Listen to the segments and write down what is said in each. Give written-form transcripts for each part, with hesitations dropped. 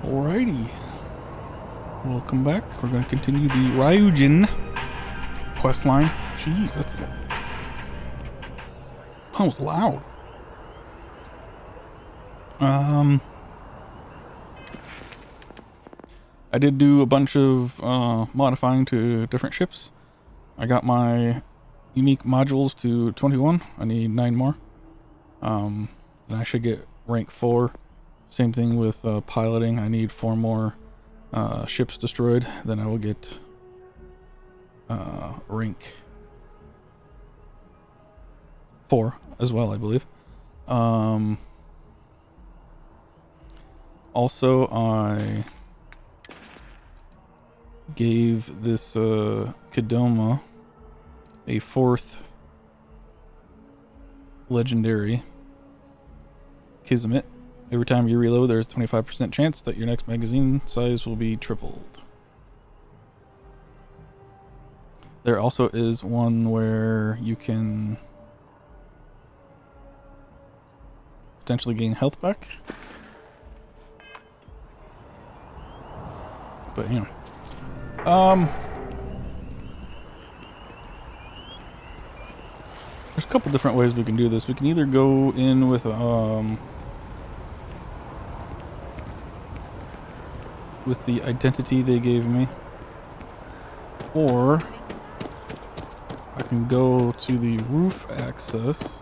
Alrighty, welcome back. We're going to continue the Ryujin quest line. Jeez, that was loud. I did do a bunch of modifying to different ships. I got my unique modules to 21. I need 9 more. Then I should get rank 4. Same thing with piloting. I need 4 more ships destroyed. Then I will get rank 4 as well, I believe. Also, I gave this Kadoma a 4th legendary Kismet. Every time you reload, there's a 25% chance that your next magazine size will be tripled. There also is one where you can potentially gain health back. But anyway. There's a couple different ways we can do this. We can either go in with the identity they gave me, or I can go to the roof access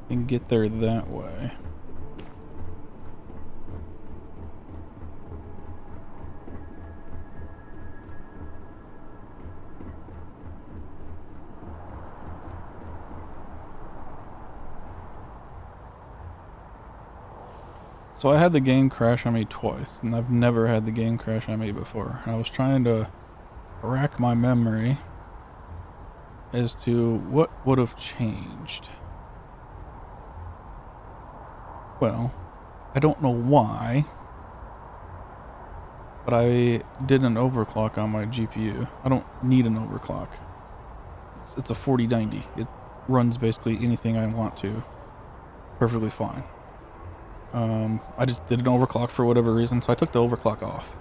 and get there that way. So I had the game crash on me twice, and I've never had the game crash on me before. And I was trying to rack my memory as to what would have changed. Well, I don't know why, but I did an overclock on my GPU. I don't need an overclock. It's a 4090. It runs basically anything I want to perfectly fine. I just did an overclock for whatever reason, so I took the overclock off.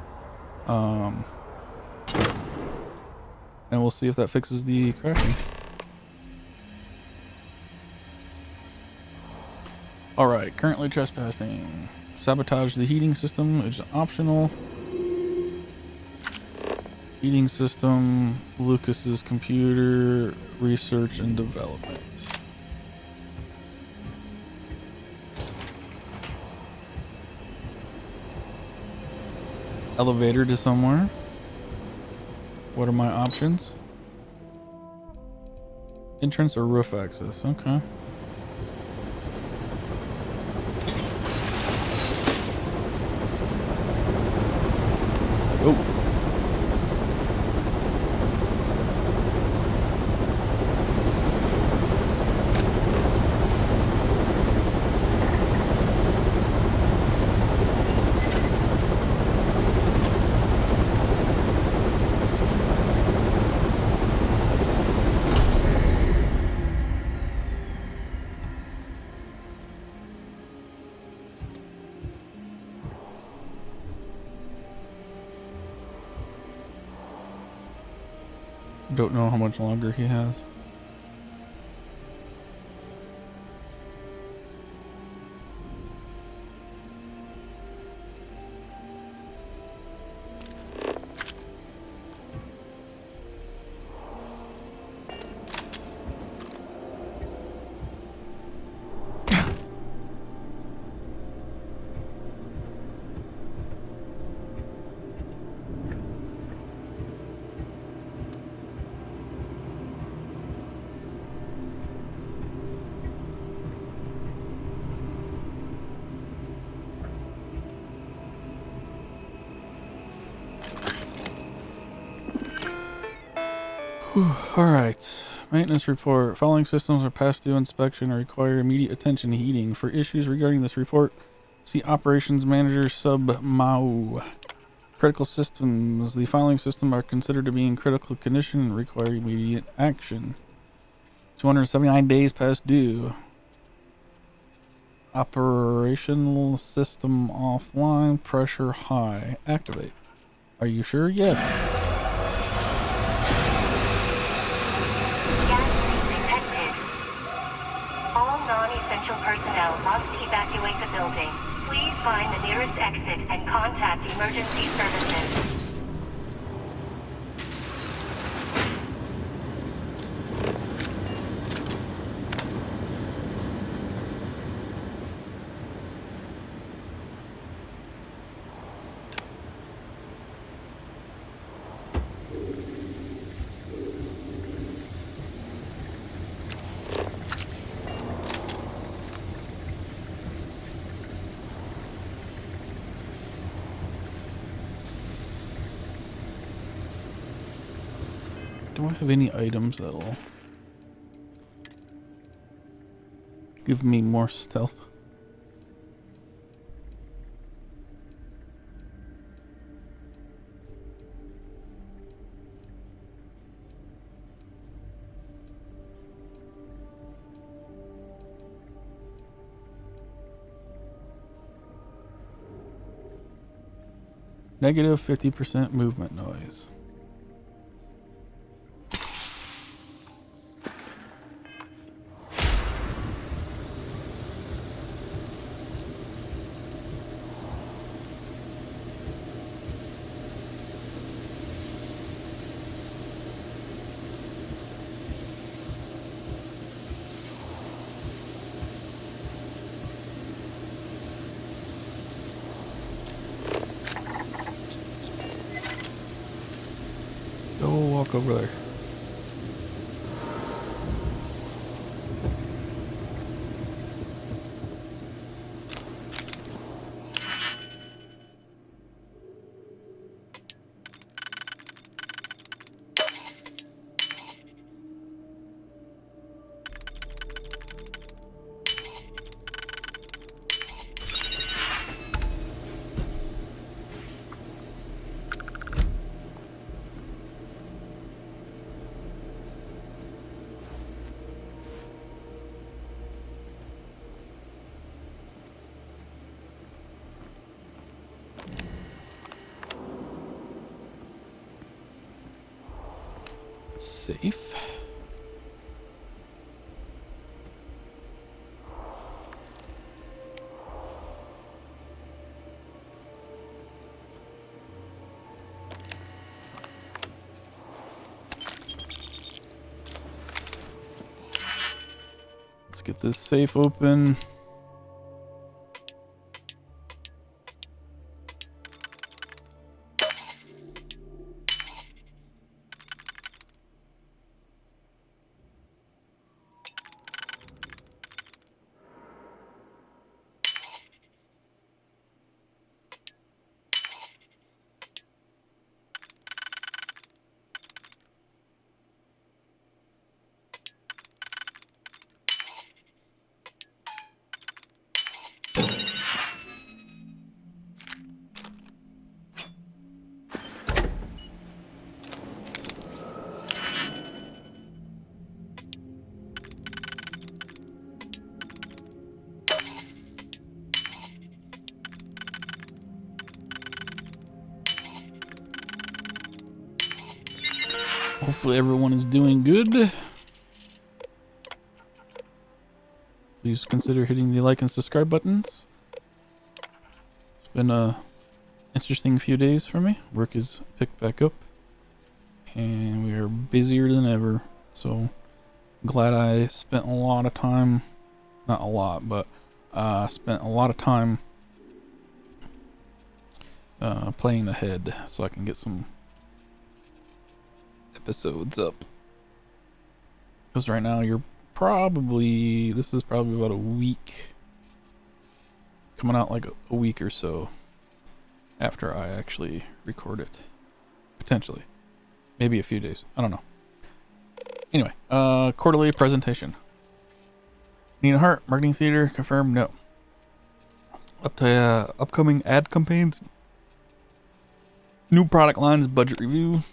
And we'll see if that fixes the crashing. Alright, currently trespassing. Sabotage the heating system is optional. Heating system, Lucas's computer, research and development. Elevator to somewhere. What are my options? Entrance or roof access? Okay. Oh. Don't know how much longer he has. Alright, maintenance report. Following systems are past due inspection and require immediate attention heating. For issues regarding this report, see Operations Manager Sub MAU. Critical systems. The following systems are considered to be in critical condition and require immediate action. 279 days past due. Operational system offline, pressure high. Activate. Are you sure? Yes. Gas leak detected. All non-essential personnel must evacuate the building. Please find the nearest exit and contact emergency services. Do I have any items that'll give me more stealth? Negative 50% movement noise. Go walk over there. Safe. Let's get this safe open. Hopefully everyone is doing good. Please consider hitting the like and subscribe buttons. It's been a interesting few days for me. Work is picked back up and we are busier than ever. So glad I spent a lot of time, not a lot, but spent a lot of time playing ahead so I can get some episodes up. Because right now this is probably about a week, coming out like a week or so after I actually record it. Potentially. Maybe a few days. I don't know. Anyway, quarterly presentation. Nina Hart, Marketing Theater, confirmed no. Up to upcoming ad campaigns. New product lines, budget review.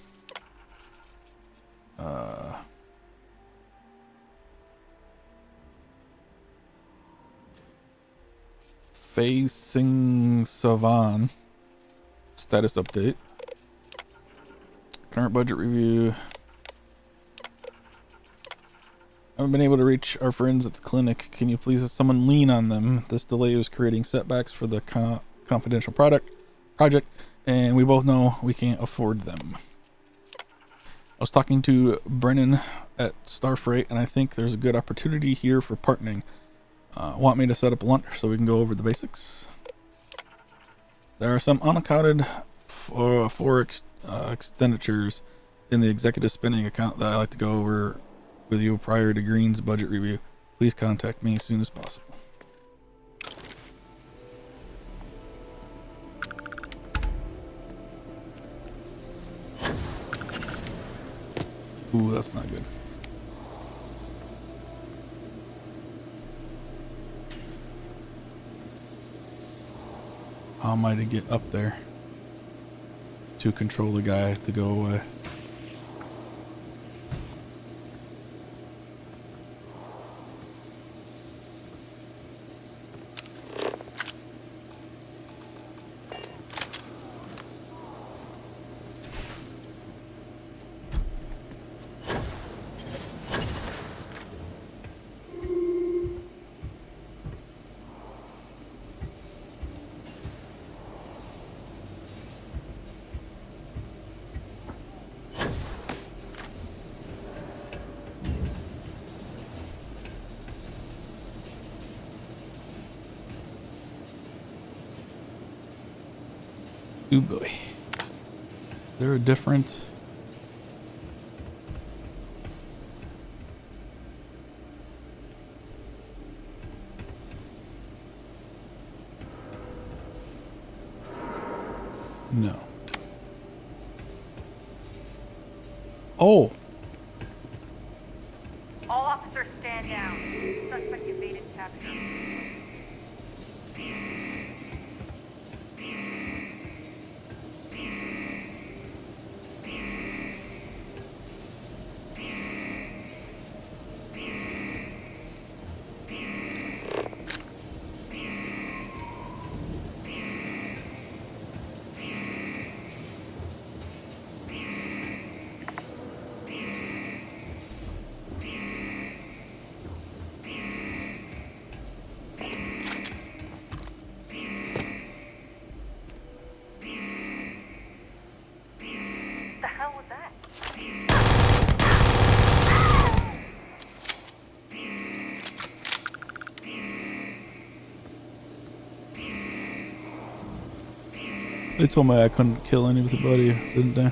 Facing Savan. Status update. Current budget review. I haven't been able to reach our friends at the clinic. Can you please have someone lean on them? This delay is creating setbacks for the confidential project, and we both know we can't afford them. I was talking to Brennan at Starfreight, and I think there's a good opportunity here for partnering. Want me to set up lunch so we can go over the basics? There are some unaccounted for expenditures in the executive spending account that I like to go over with you prior to Green's budget review. Please contact me as soon as possible. Ooh, that's not good. How am I to get up there to control the guy to go away? Ooh boy. They're a different... No. Oh! All officers stand down. Suspect evaded capture. They told me I couldn't kill anybody, didn't they?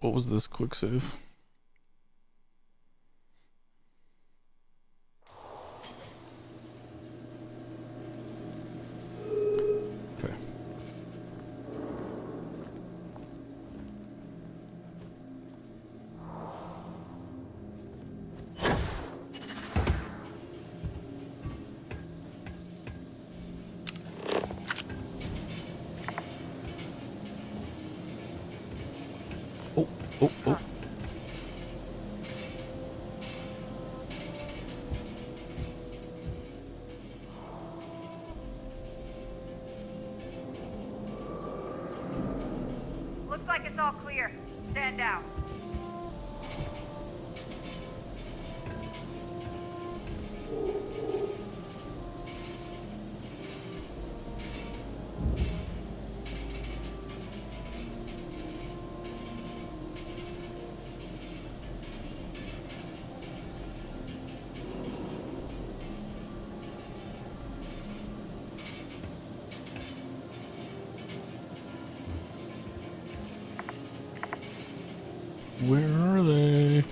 What was this quick save? Okay. Oh. Looks like it's all clear. Stand down. Where are they?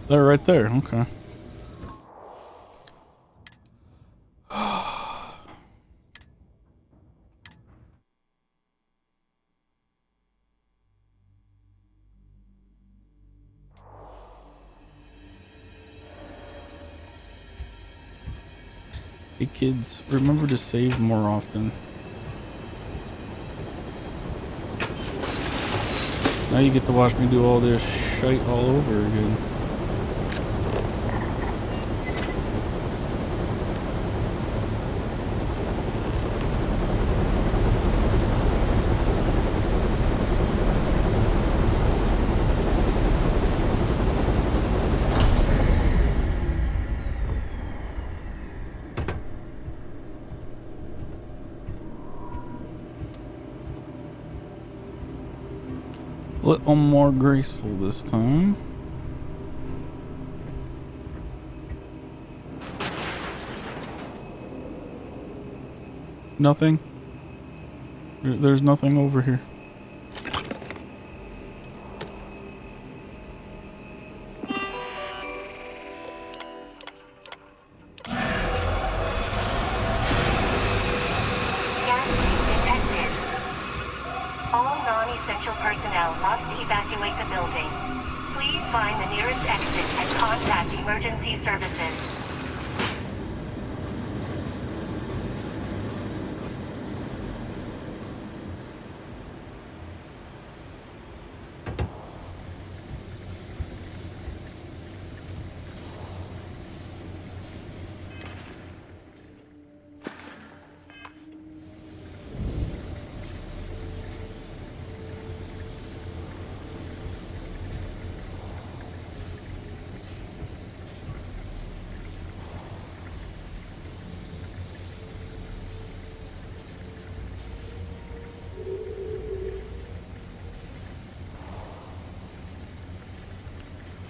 They're right there. Okay. Hey kids, remember to save more often. Now you get to watch me do all this shite all over again. A little more graceful this time. Nothing? There's nothing over here. Gas leak detected. All non-essential personnel must evacuate the building. Please find the nearest exit and contact emergency services.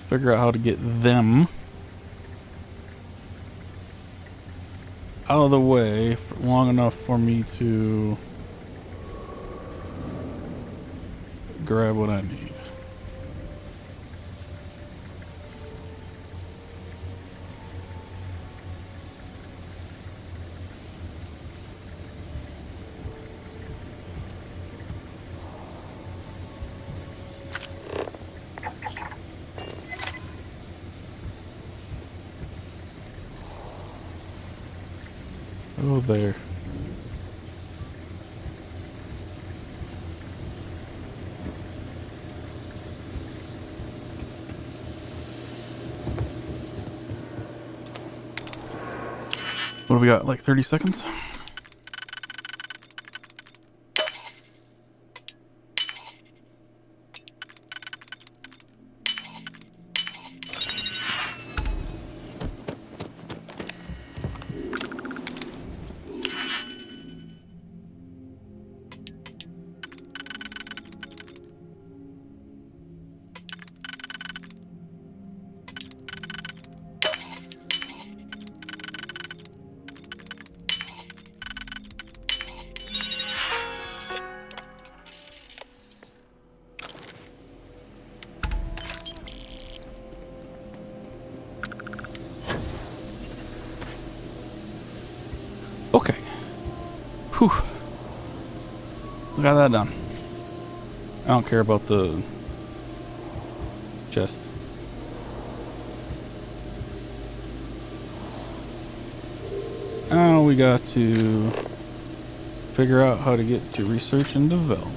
Figure out how to get them out of the way for long enough for me to grab what I need. Oh, there. What do we got? Like 30 seconds? Okay. Whew. Got that done. I don't care about the chest. Now we got to figure out how to get to research and development.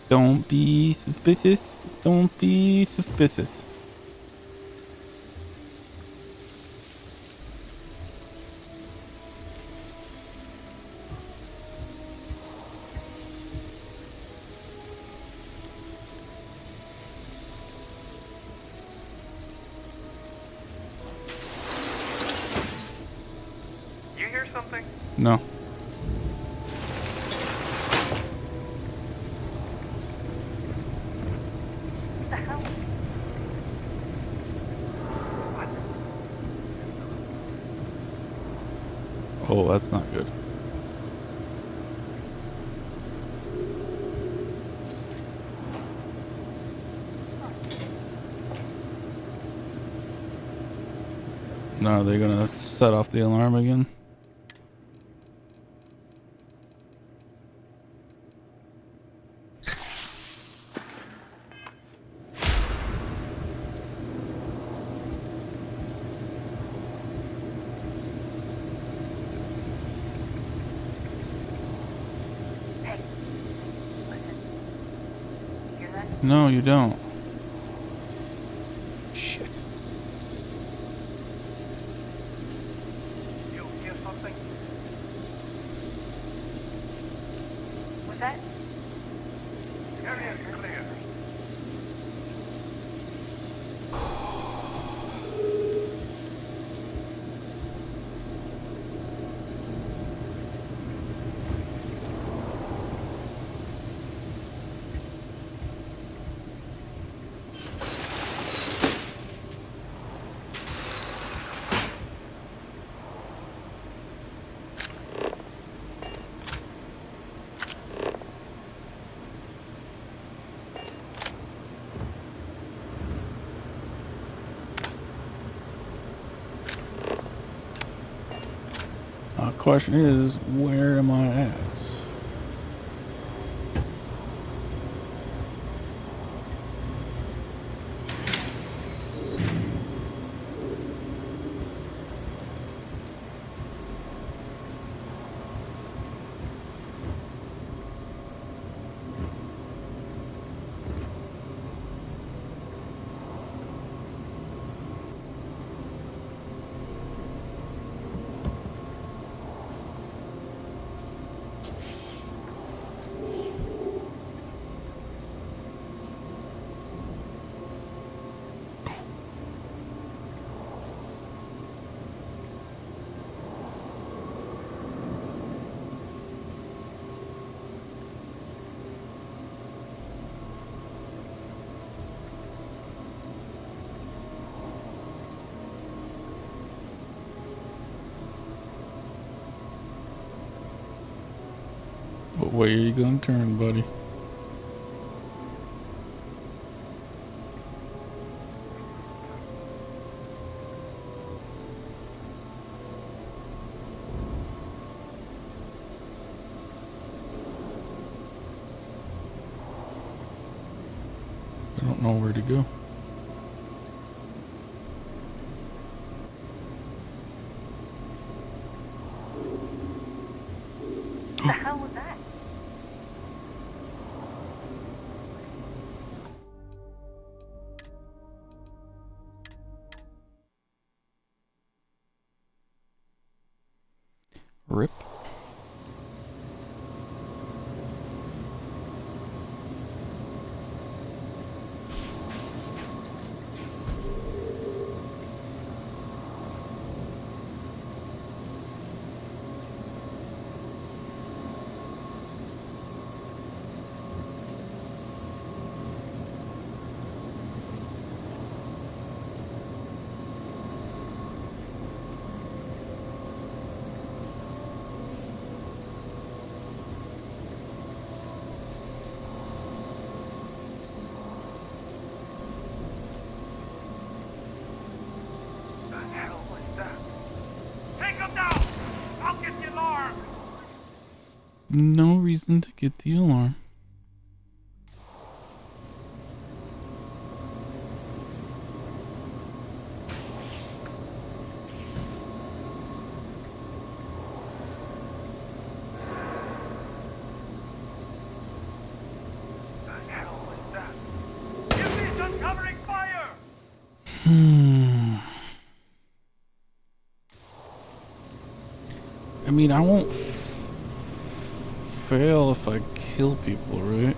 Don't be suspicious. Don't be suspicious. You hear something? No. What the hell? Oh, that's not good. No, are they gonna set off the alarm again? Hey, listen. You hear that? No, you don't. Shit. You hear something? What's that? Area is clear. Question is, where am I at? What way are you gonna turn, buddy? I don't know where to go. What the hell was that? Rip. The hell was that? Take him down! I'll get the alarm! No reason to get the alarm. The hell was that? Give I mean, I won't fail if I kill people, right?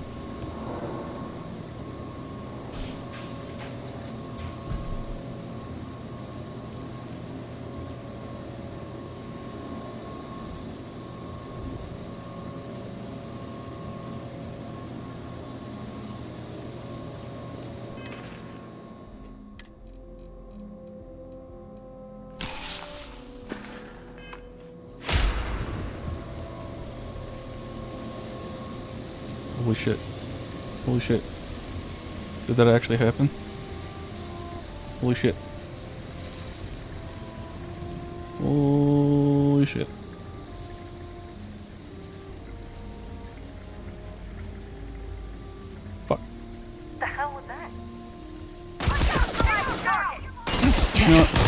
Holy shit. Holy shit. Did that actually happen? Holy shit. Holy shit. Fuck. The hell was that? You know what?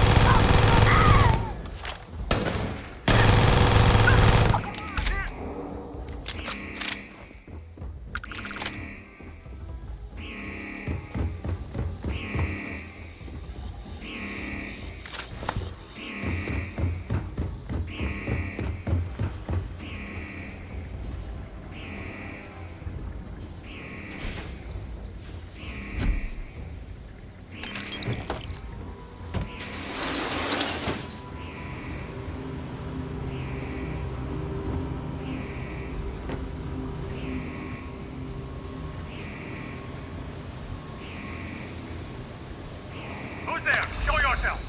Who's there? Show yourself!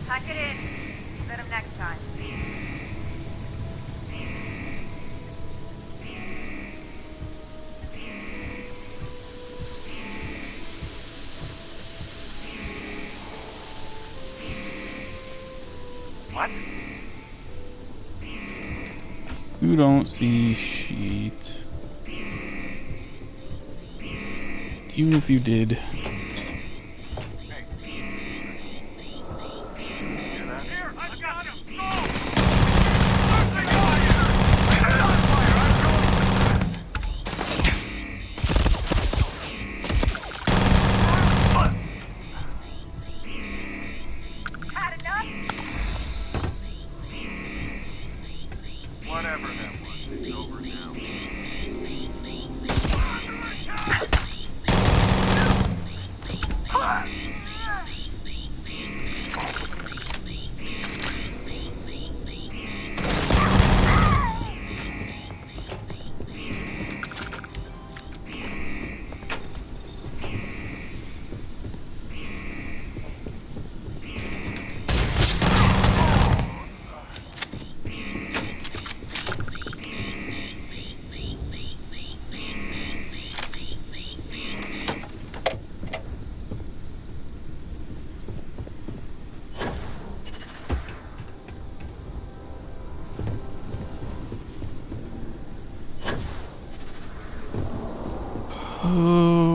Pack it in. Get him next time. What? You don't see shit. Even if you did. Here, I've got him! Go! Searching fire! Head on fire! I'm Had enough? Whatever that was, it's over now.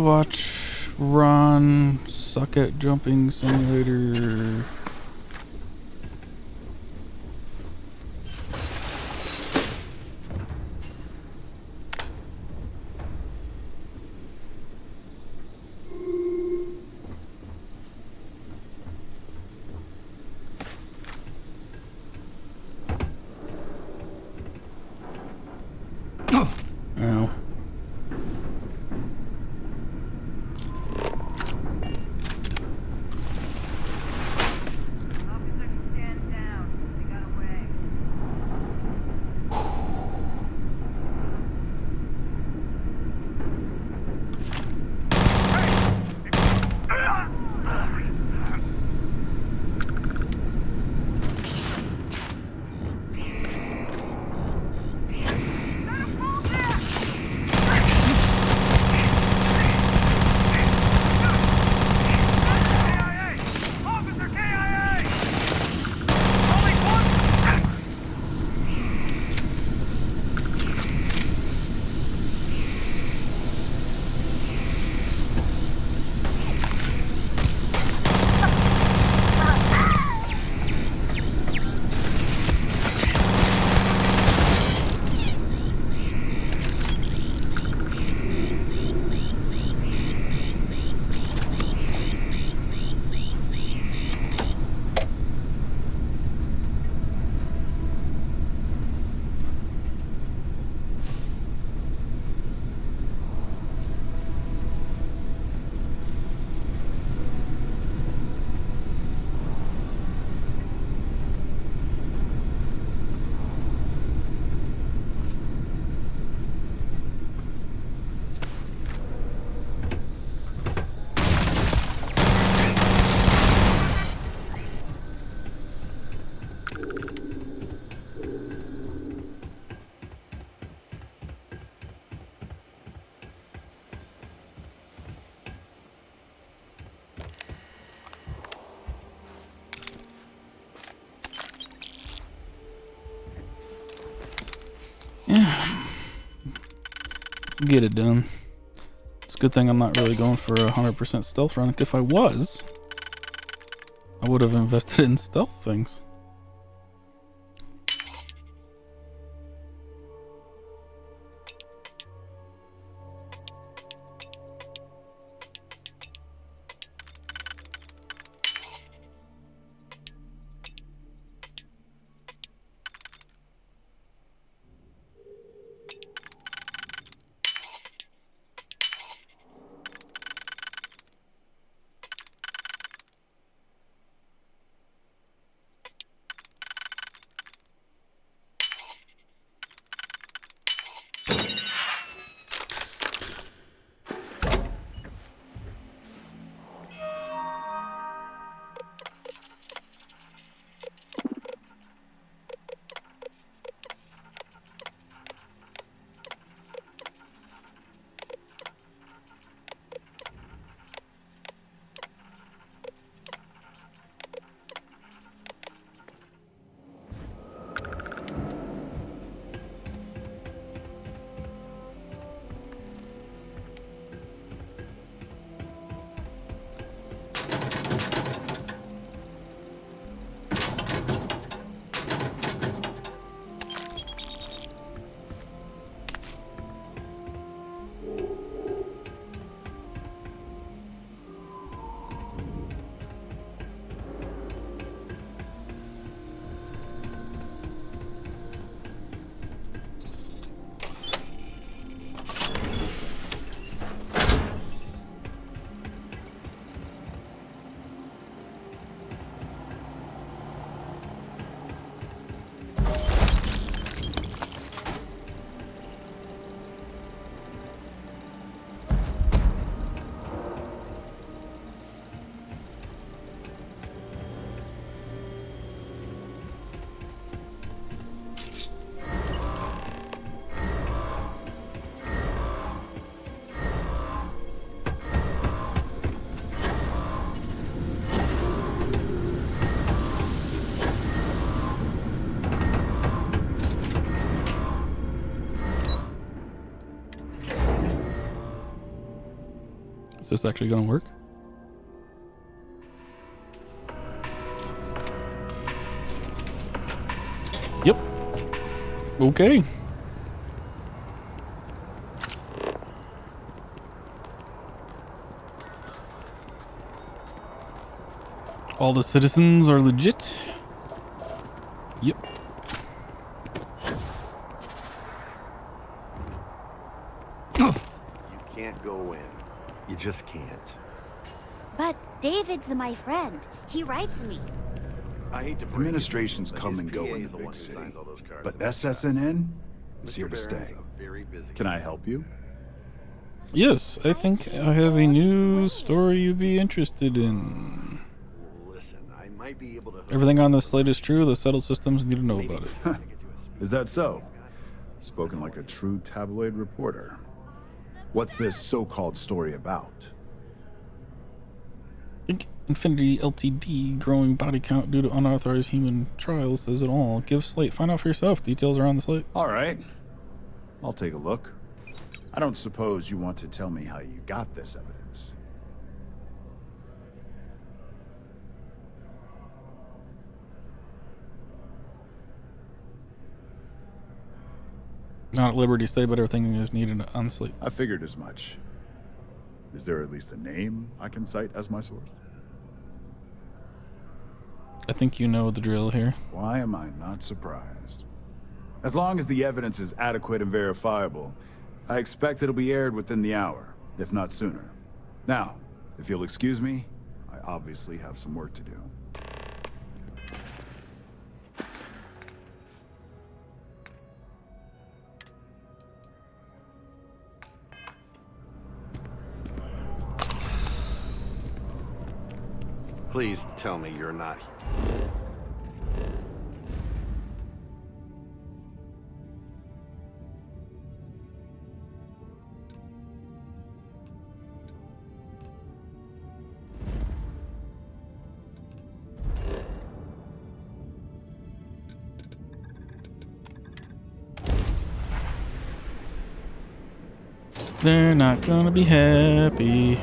Watch, run, suck at jumping simulator. Ow. get it done. It's a good thing I'm not really going for a 100% stealth run. If I was, I would have invested in stealth things. Is this actually gonna work? Yep. Okay. All the citizens are legit. Yep. You can't go in. You just can't. But David's my friend. He writes me. I hate to break Administrations it, but come his and go PA in is the one big who city, signs all those cards but about SSNN is Mr. here to Barron's stay. a very busy Can I guy. help you? Yes, I think I have a new story you'd be interested in. Listen, I might be able to hook Everything you on up this slate is true. The settled systems need to know maybe about it. I could get you a speed Is that so? he's got. Spoken like a true tabloid reporter. What's this so-called story about? I think Infinity Ltd. Growing body count due to unauthorized human trials says it all. Give slate. Find out for yourself. Details are on the slate. All right, I'll take a look. I don't suppose you want to tell me how you got this evidence. Not at liberty to say, but everything is needed on the slate. I figured as much. Is there at least a name I can cite as my source? I think you know the drill here. Why am I not surprised? As long as the evidence is adequate and verifiable, I expect it'll be aired within the hour, if not sooner. Now, if you'll excuse me, I obviously have some work to do. Please tell me you're not. They're not gonna be happy.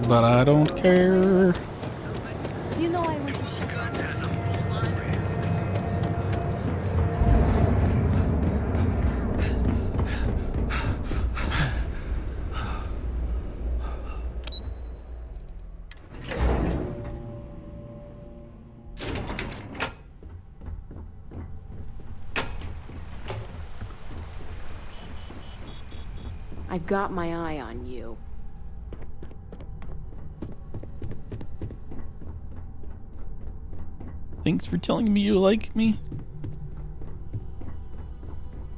But I don't care. You know I went to Shakespeare. I've got my eye on you. Thanks for telling me you like me.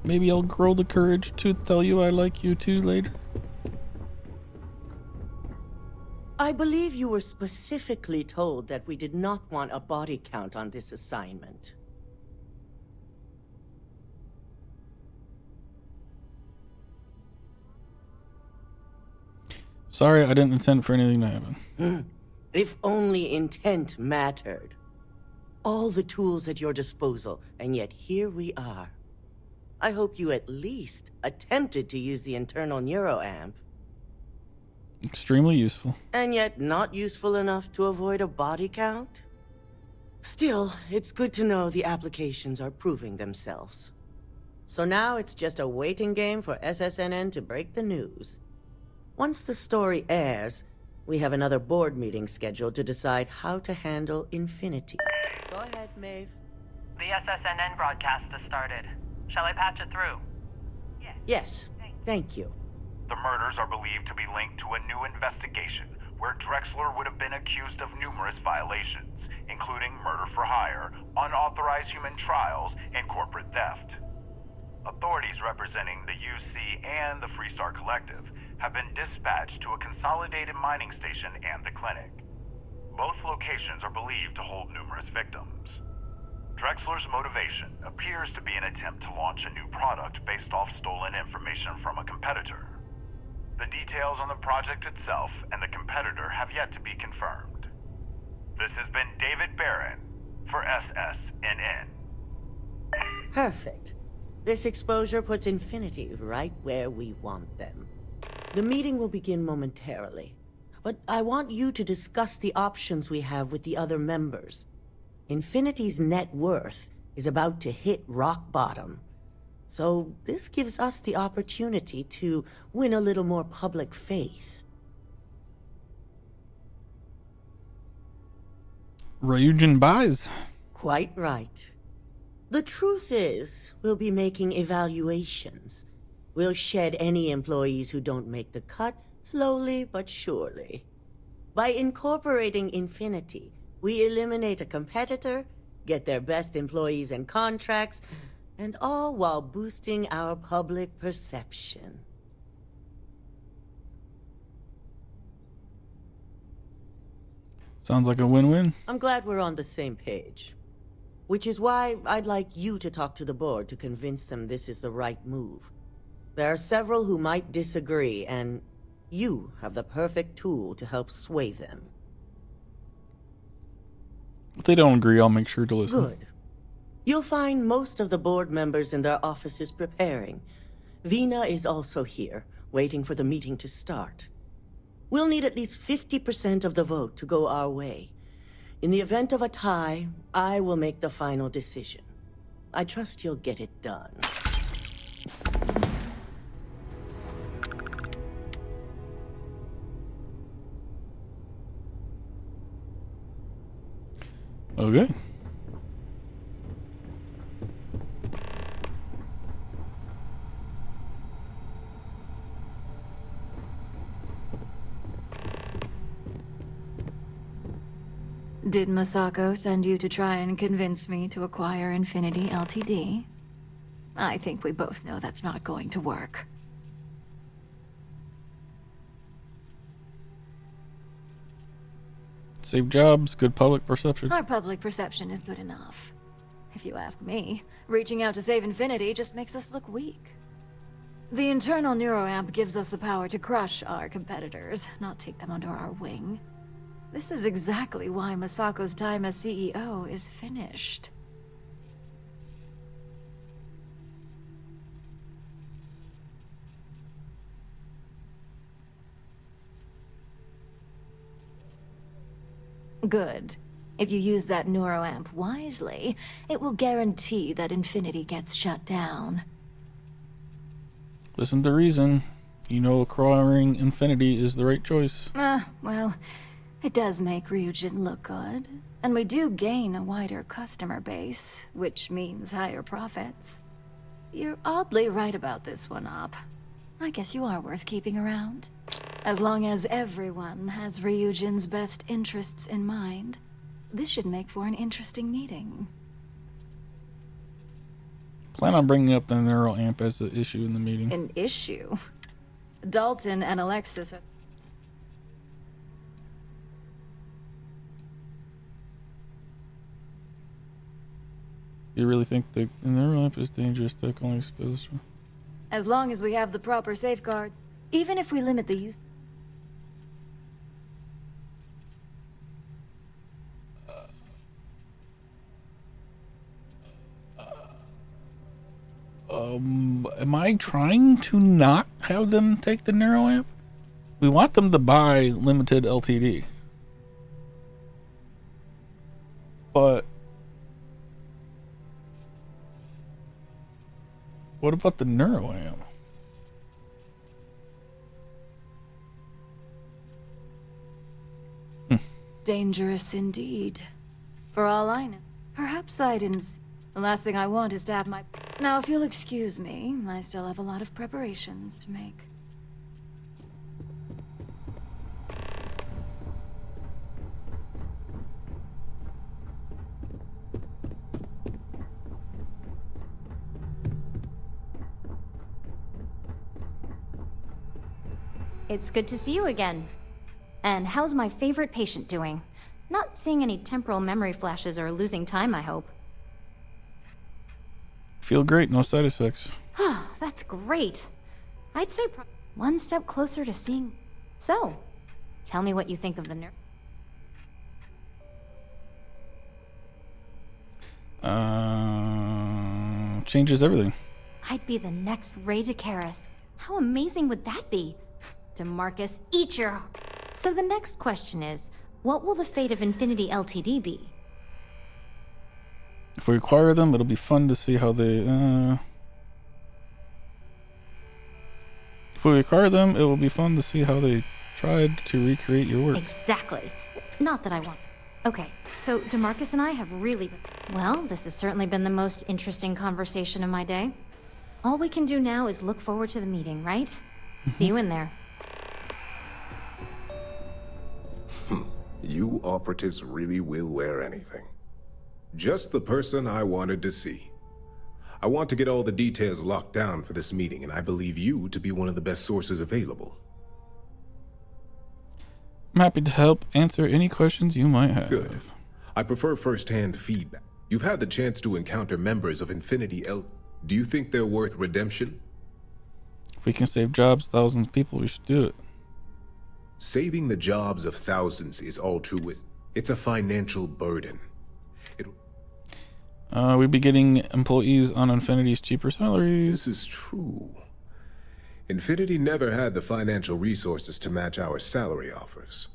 Maybe I'll grow the courage to tell you I like you too later. I believe you were specifically told that we did not want a body count on this assignment. Sorry, I didn't intend for anything to happen. If only intent mattered. All the tools at your disposal, and yet here we are. I hope you at least attempted to use the internal neuroamp. Extremely useful. And yet not useful enough to avoid a body count? Still, it's good to know the applications are proving themselves. So now it's just a waiting game for SSNN to break the news. Once the story airs, we have another board meeting scheduled to decide how to handle Infinity. Go ahead, Maeve. The SSNN broadcast has started. Shall I patch it through? Yes, thank you. The murders are believed to be linked to a new investigation where Drexler would have been accused of numerous violations, including murder for hire, unauthorized human trials, and corporate theft. Authorities representing the UC and the Freestar Collective have been dispatched to a consolidated mining station and the clinic. Both locations are believed to hold numerous victims. Drexler's motivation appears to be an attempt to launch a new product based off stolen information from a competitor. The details on the project itself and the competitor have yet to be confirmed. This has been David Barron for SSNN. Perfect. This exposure puts Infinity right where we want them. The meeting will begin momentarily, but I want you to discuss the options we have with the other members. Infinity's net worth is about to hit rock bottom, so this gives us the opportunity to win a little more public faith. Ryujin buys. Quite right. The truth is, we'll be making evaluations. We'll shed any employees who don't make the cut, slowly but surely. By incorporating Infinity, we eliminate a competitor, get their best employees and contracts, and all while boosting our public perception. Sounds like a win-win. I'm glad we're on the same page. Which is why I'd like you to talk to the board to convince them this is the right move. There are several who might disagree, and you have the perfect tool to help sway them. If they don't agree, I'll make sure to listen. Good. You'll find most of the board members in their offices preparing. Vina is also here, waiting for the meeting to start. We'll need at least 50% of the vote to go our way. In the event of a tie, I will make the final decision. I trust you'll get it done. Okay. Did Masako send you to try and convince me to acquire Infinity Ltd? I think we both know that's not going to work. Save jobs, good public perception. Our public perception is good enough. If you ask me, reaching out to save Infinity just makes us look weak. The internal neuroamp gives us the power to crush our competitors, not take them under our wing. This is exactly why Masako's time as CEO is finished. Good. If you use that neuroamp wisely, it will guarantee that Infinity gets shut down. Listen to reason. You know acquiring Infinity is the right choice. Well, it does make Ryujin look good. And we do gain a wider customer base, which means higher profits. You're oddly right about this one, Op. I guess you are worth keeping around. As long as everyone has Ryujin's best interests in mind, this should make for an interesting meeting. Plan on bringing up the neural amp as an issue in the meeting. An issue? Dalton and Alexis are... You really think the neural amp is dangerous? Tech only special. As long as we have the proper safeguards, even if we limit the use... Am I trying to not have them take the neural amp? We want them to buy limited LTD. But what about the neural amp? Dangerous indeed. For all I know. Perhaps I didn't... The last thing I want is to have my... Now, if you'll excuse me, I still have a lot of preparations to make. It's good to see you again. And how's my favorite patient doing? Not seeing any temporal memory flashes or losing time, I hope. Feel great, no side effects. That's great. I'd say one step closer to seeing... So, tell me what you think of the Changes everything. I'd be the next Ray DeCaris. How amazing would that be? DeMarcus, eat your... So the next question is, what will the fate of Infinity Ltd be? If we acquire them, it'll be fun to see how they... If we acquire them, it will be fun to see how they tried to recreate your work. Exactly. Not that I want... Okay, so DeMarcus and I have really been... Well, this has certainly been the most interesting conversation of my day. All we can do now is look forward to the meeting, right? See you in there. You operatives really will wear anything. Just the person I wanted to see. I want to get all the details locked down for this meeting, and I believe you to be one of the best sources available. I'm happy to help answer any questions you might have. Good. I prefer first-hand feedback. You've had the chance to encounter members of Infinity L. Do you think they're worth redemption? If we can save jobs, thousands of people, we should do it. Saving the jobs of thousands is altruistic. It's a financial burden. We'd be getting employees on Infinity's cheaper salaries. This is true. Infinity never had the financial resources to match our salary offers.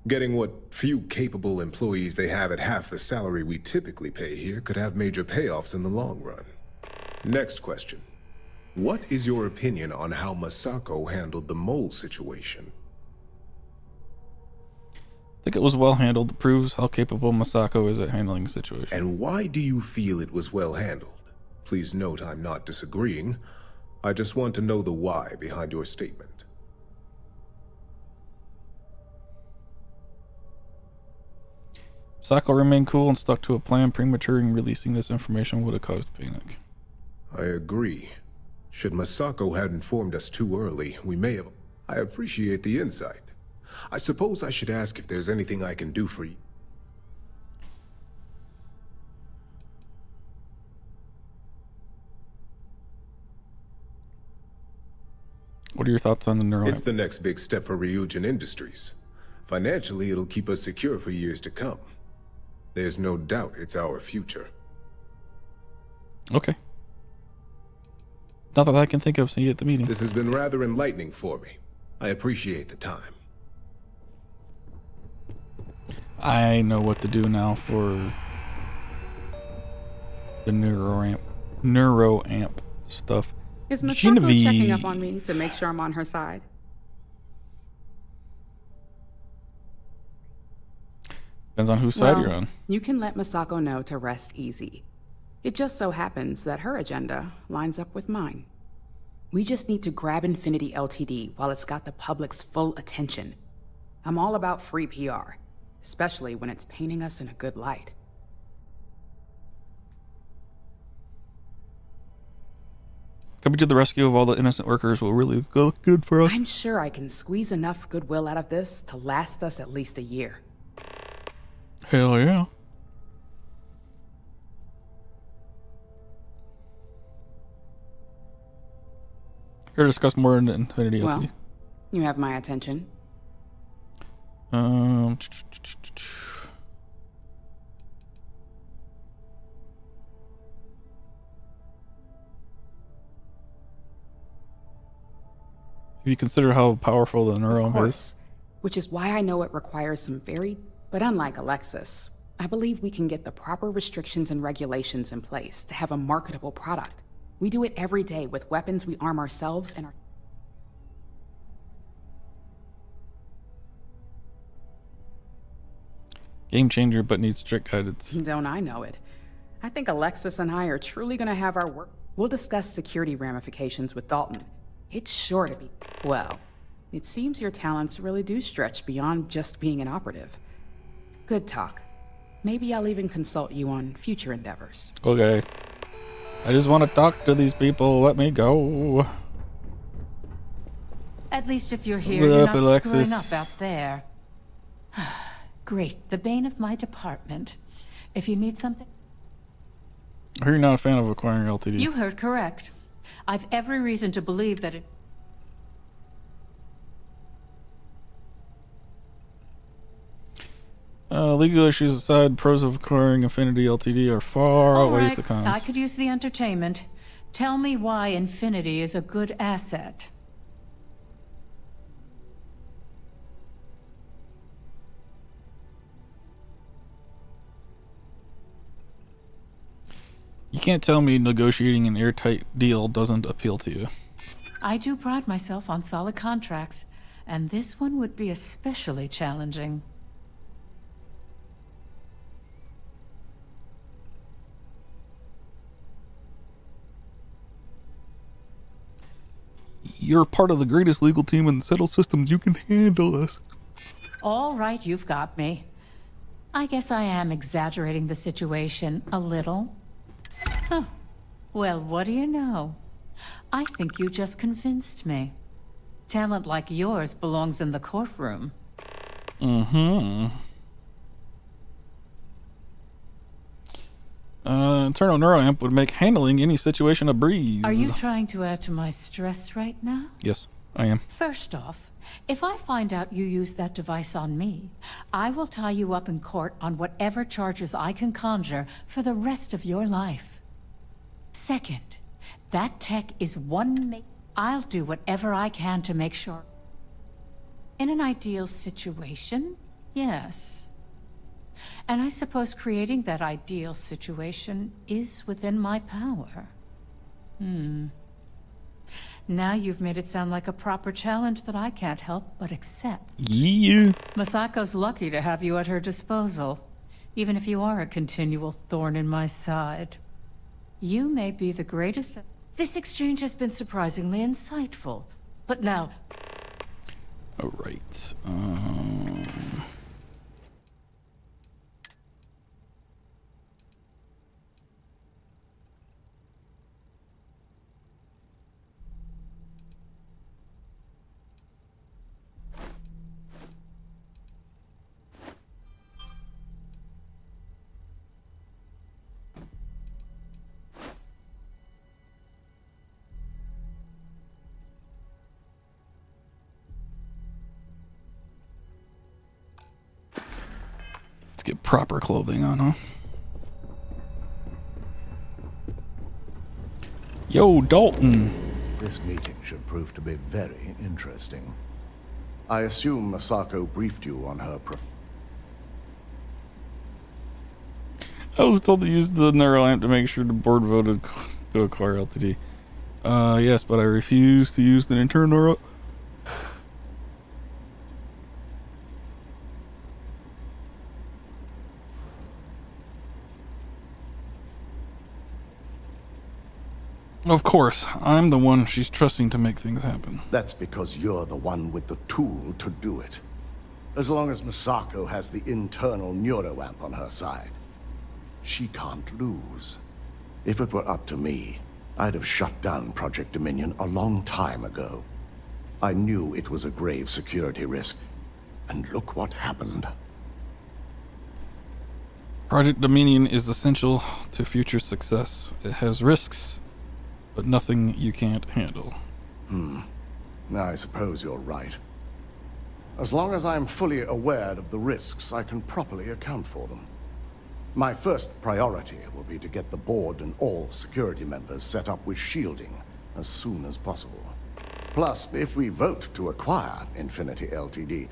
Getting what few capable employees they have at half the salary we typically pay here could have major payoffs in the long run. Next question. What is your opinion on how Masako handled the mole situation? I think it was well handled. It proves how capable Masako is at handling the situation. And why do you feel it was well handled? Please note I'm not disagreeing. I just want to know the why behind your statement. Masako remained cool and stuck to a plan. Premature releasing this information would have caused panic. I agree. Should Masako had informed us too early, we may have... I appreciate the insight. I suppose I should ask if there's anything I can do for you. What are your thoughts on the neural? It's the next big step for Ryujin Industries. Financially, it'll keep us secure for years to come. There's no doubt it's our future. Okay. Not that I can think of. See you at the meeting. This has been rather enlightening for me. I appreciate the time. I know what to do now for the neuroamp stuff. Is Masako Genevieve. checking up on me to make sure I'm on her side? Depends on whose side you're on. You can let Masako know to rest easy. It just so happens that her agenda lines up with mine. We just need to grab Infinity Ltd. while it's got the public's full attention. I'm all about free PR, especially when it's painting us in a good light. Coming to the rescue of all the innocent workers will really look good for us. I'm sure I can squeeze enough goodwill out of this to last us at least a year. Hell yeah. Here to discuss more in Infinity Well, LTD. you have my attention. If you consider how powerful the Of neuron course, is. which is why I know it requires some but unlike Alexis, I believe we can get the proper restrictions and regulations in place to have a marketable product. We do it every day with weapons we arm ourselves and our... Game changer, but needs strict guidance. Don't I know it? I think Alexis and I are truly gonna have our work. We'll discuss security ramifications with Dalton. It's sure to be... Well, it seems your talents really do stretch beyond just being an operative. Good talk. Maybe I'll even consult you on future endeavors. Okay. I just want to talk to these people. Let me go. At least if you're here, What you're up, not Alexis? screwing up out there. Great, the bane of my department. If you need something... I hear you're not a fan of acquiring LTD. You heard correct. I've every reason to believe that it... Legal issues aside, pros of acquiring Infinity LTD are far outweighs the cons. I could use the entertainment. Tell me why Infinity is a good asset. You can't tell me negotiating an airtight deal doesn't appeal to you. I do pride myself on solid contracts, and this one would be especially challenging. You're part of the greatest legal team in the settled systems. You can handle this. All right, you've got me. I guess I am exaggerating the situation a little. Huh. Well, what do you know? I think you just convinced me. Talent like yours belongs in the courtroom. Mm-hmm. Internal neuroamp would make handling any situation a breeze. Are you trying to add to my stress right now? Yes, I am. First off, if I find out you used that device on me, I will tie you up in court on whatever charges I can conjure for the rest of your life. Second, that tech is I'll do whatever I can to make sure. In an ideal situation, yes. And I suppose creating that ideal situation is within my power. Now you've made it sound like a proper challenge that I can't help but accept. Yeah. Masako's lucky to have you at her disposal, even if you are a continual thorn in my side. You may be the greatest... This exchange has been surprisingly insightful, but now... All right. Get proper clothing on, huh? Yo, Dalton. This meeting should prove to be very interesting. I assume Masako briefed you on her I was told to use the neural amp to make sure the board voted to acquire LTD. Yes, but I refuse to use the internal neural. Of course, I'm the one she's trusting to make things happen. That's because you're the one with the tool to do it. As long as Misako has the internal neuroamp on her side, she can't lose. If it were up to me, I'd have shut down Project Dominion a long time ago. I knew it was a grave security risk, and look what happened. Project Dominion is essential to future success. It has risks, but nothing you can't handle. I suppose you're right. As long as I'm fully aware of the risks, I can properly account for them. My first priority will be to get the board and all security members set up with shielding as soon as possible. Plus, if we vote to acquire Infinity Ltd,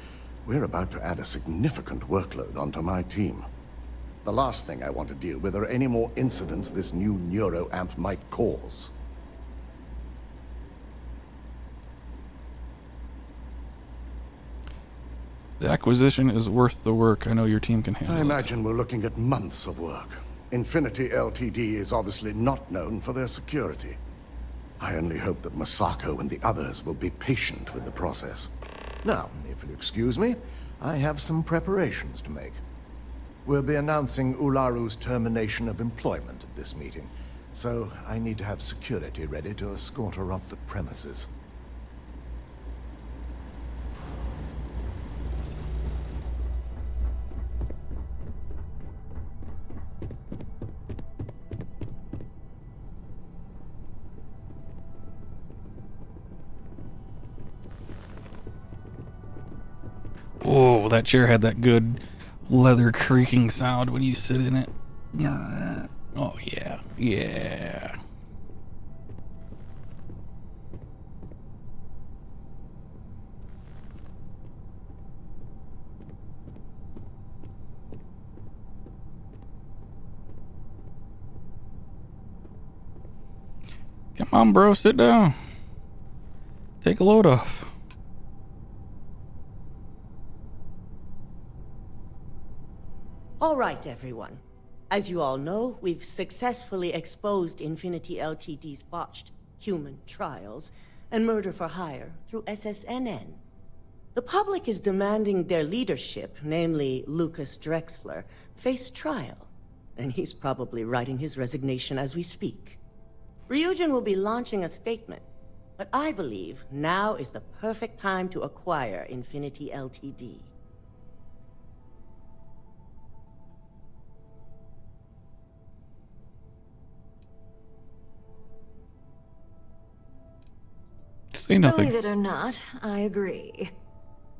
we're about to add a significant workload onto my team. The last thing I want to deal with are any more incidents this new neuroamp might cause. The acquisition is worth the work. I know your team can handle it. I imagine we're looking at months of work. Infinity Ltd is obviously not known for their security. I only hope that Misako and the others will be patient with the process. Now, if you'll excuse me, I have some preparations to make. We'll be announcing Ularu's termination of employment at this meeting, so I need to have security ready to escort her off the premises. Oh, that chair had that good leather creaking sound when you sit in it. Oh, yeah. Yeah. Come on, bro, sit down. Take a load off. All right, everyone. As you all know, we've successfully exposed Infinity Ltd's botched human trials and murder for hire through SSNN. The public is demanding their leadership, namely Lucas Drexler, face trial, and he's probably writing his resignation as we speak. Ryujin will be launching a statement, but I believe now is the perfect time to acquire Infinity Ltd. Say nothing. Believe it or not, I agree.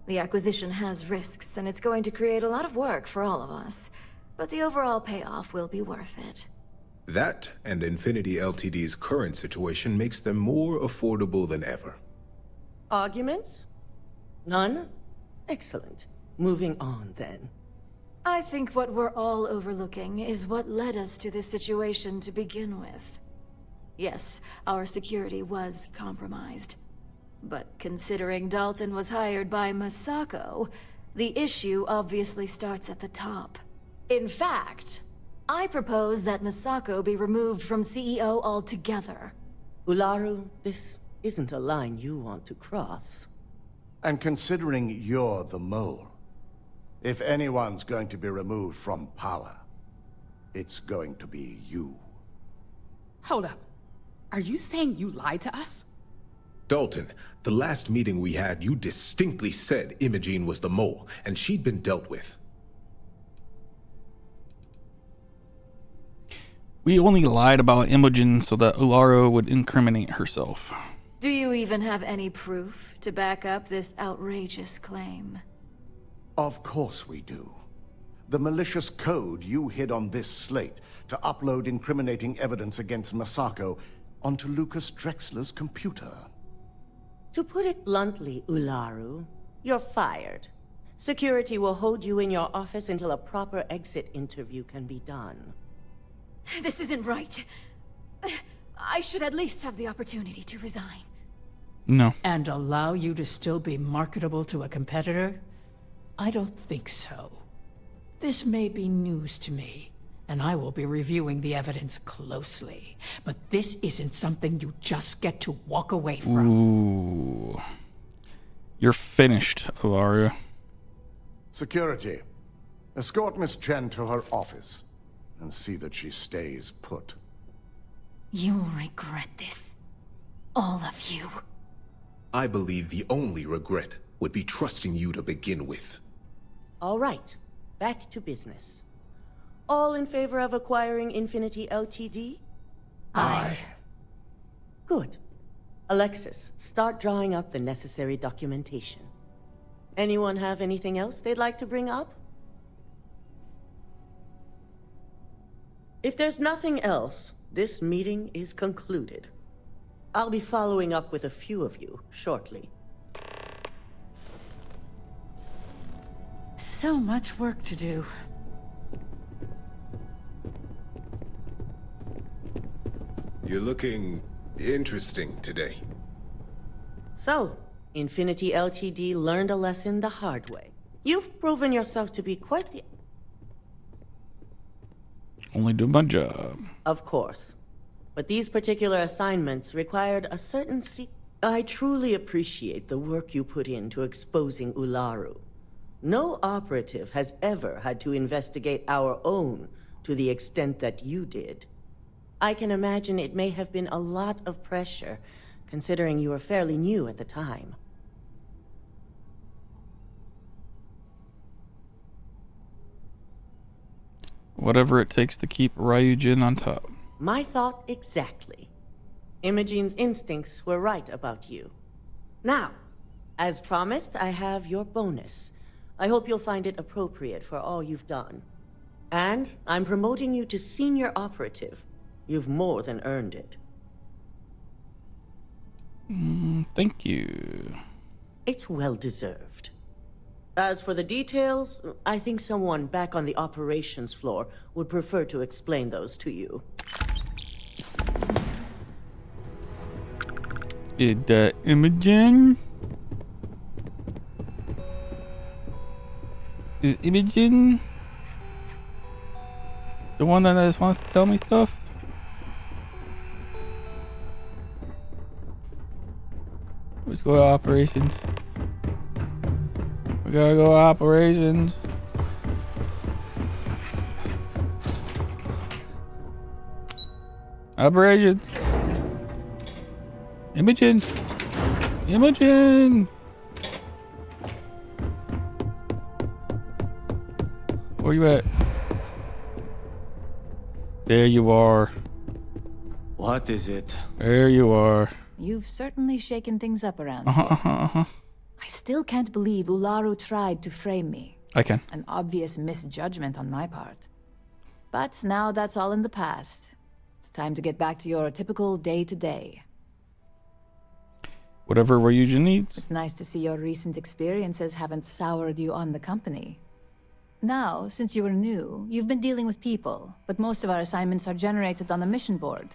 The acquisition has risks, and it's going to create a lot of work for all of us. But the overall payoff will be worth it. That and Infinity Ltd's current situation makes them more affordable than ever. Arguments? None? Excellent. Moving on, then. I think what we're all overlooking is what led us to this situation to begin with. Yes, our security was compromised. But considering Dalton was hired by Misako, the issue obviously starts at the top. In fact, I propose that Misako be removed from CEO altogether. Ularu, this isn't a line you want to cross. And considering you're the mole, if anyone's going to be removed from power, it's going to be you. Hold up. Are you saying you lied to us? Dalton, the last meeting we had, you distinctly said Imogene was the mole, and she'd been dealt with. We only lied about Imogen so that Ularu would incriminate herself. Do you even have any proof to back up this outrageous claim? Of course we do. The malicious code you hid on this slate to upload incriminating evidence against Misako onto Lucas Drexler's computer. To put it bluntly, Ularu, you're fired. Security will hold you in your office until a proper exit interview can be done. This isn't right. I should at least have the opportunity to resign. No. And allow you to still be marketable to a competitor? I don't think so. This may be news to me, and I will be reviewing the evidence closely. But this isn't something you just get to walk away from. Ooh. You're finished, Ilaria. Security. Escort Miss Chen to her office and see that she stays put. You'll regret this. All of you. I believe the only regret would be trusting you to begin with. All right, back to business. All in favor of acquiring Infinity Ltd? Aye. Good. Alexis, start drawing up the necessary documentation. Anyone have anything else they'd like to bring up? If there's nothing else, this meeting is concluded. I'll be following up with a few of you shortly. So much work to do. You're looking interesting today. So, Infinity Ltd learned a lesson the hard way. You've proven yourself to be quite the... Only do my job. Of course. But these particular assignments required a certain I truly appreciate the work you put into exposing Ularu. No operative has ever had to investigate our own to the extent that you did. I can imagine it may have been a lot of pressure, considering you were fairly new at the time. Whatever it takes to keep Ryujin on top. My thought exactly. Imogene's instincts were right about you. Now, as promised, I have your bonus. I hope you'll find it appropriate for all you've done. And I'm promoting you to senior operative. You've more than earned it. Thank you. It's well deserved. As for the details, I think someone back on the operations floor would prefer to explain those to you. Is that Imogen? Is Imogen the one that just wants to tell me stuff? Let's go to operations. We gotta go to operations. Operations. Imogen. Imogen. Where you at? There you are. What is it? There you are. You've certainly shaken things up around here. I still can't believe Ularu tried to frame me. I can. An obvious misjudgment on my part. But now that's all in the past. It's time to get back to your typical day-to-day. Whatever Ryujin needs. It's nice to see your recent experiences haven't soured you on the company. Now, since you were new, you've been dealing with people, but most of our assignments are generated on the mission board.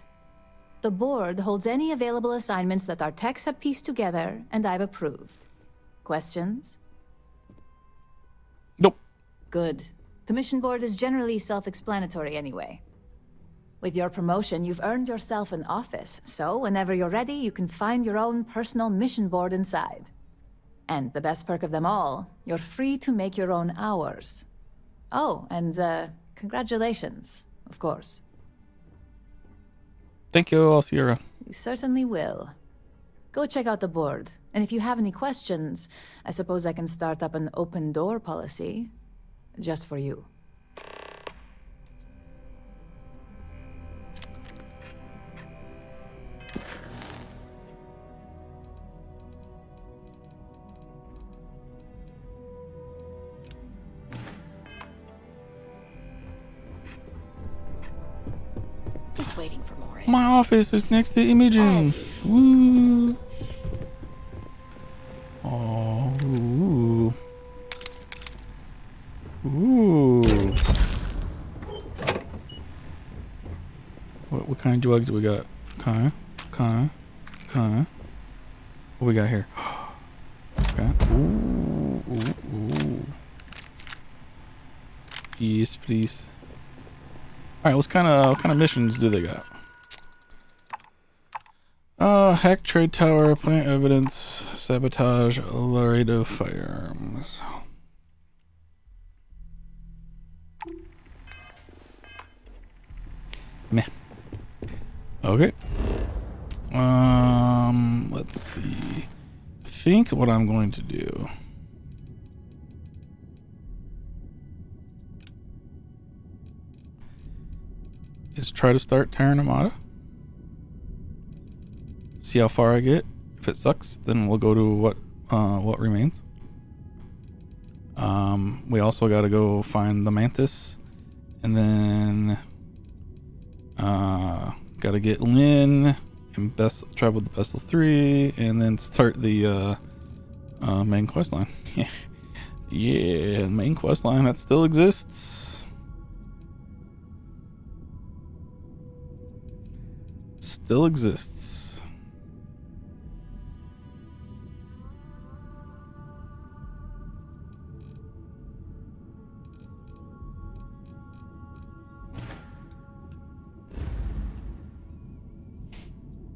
The board holds any available assignments that our techs have pieced together, and I've approved. Questions? Nope. Good. The mission board is generally self-explanatory anyway. With your promotion, you've earned yourself an office, so whenever you're ready, you can find your own personal mission board inside. And the best perk of them all, you're free to make your own hours. Oh, and congratulations, of course. Thank you, Sierra. You certainly will. Go check out the board, and if you have any questions, I suppose I can start up an open door policy. Just for you. Just waiting for more. My office is next to Imogen's. Woo. Oh. Ooh. Ooh. kind of drugs do we got? What we got here? Okay. Ooh. Yes, please. All right. What kind of missions do they got? Hack trade tower, plant evidence, sabotage Laredo firearms. Meh. Okay. Let's see. I think what I'm going to do. Is try to start Terra Namata. See how far I get. If it sucks, then we'll go to what remains. We also got to go find the Mantis, and then got to get Lynn and travel the Vessel 3, and then start the main quest line. Yeah, main quest line that still exists. Still exists.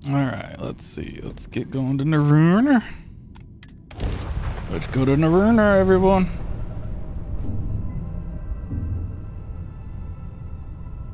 Alright, let's see. Let's get going to Navarre. Let's go to Navarre, everyone.